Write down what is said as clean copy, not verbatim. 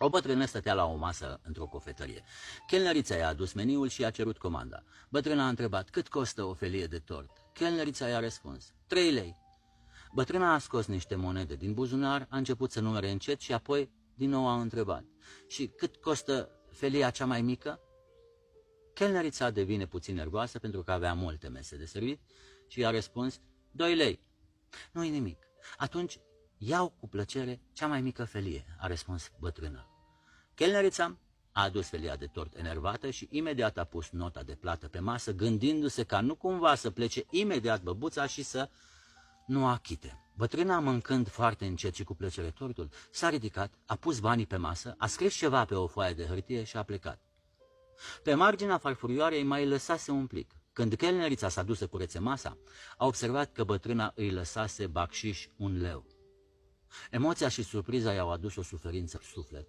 O bătrână stătea la o masă într-o cofetărie. Chelnerița i-a adus meniul și i-a cerut comanda. Bătrâna a întrebat: cât costă o felie de tort? Chelnerița i-a răspuns: 3 lei. Bătrâna a scos niște monede din buzunar, a început să numere încet și apoi din nou a întrebat: și cât costă felia cea mai mică? Chelnerița devine puțin nervoasă pentru că avea multe mese de servit și i-a răspuns: 2 lei. Nu-i nimic. Atunci iau cu plăcere cea mai mică felie, a răspuns bătrâna. Chelnerița a adus felia de tort enervată și imediat a pus nota de plată pe masă, gândindu-se ca nu cumva să plece imediat băbuța și să nu achite. Bătrâna, mâncând foarte încet și cu plăcere tortul, s-a ridicat, a pus banii pe masă, a scris ceva pe o foaie de hârtie și a plecat. Pe marginea farfurioarei mai lăsase un plic. Când chelnerița s-a dus să curețe masa, a observat că bătrâna îi lăsase bacșiș 1 leu. Emoția și surpriza i-au adus o suferință în suflet.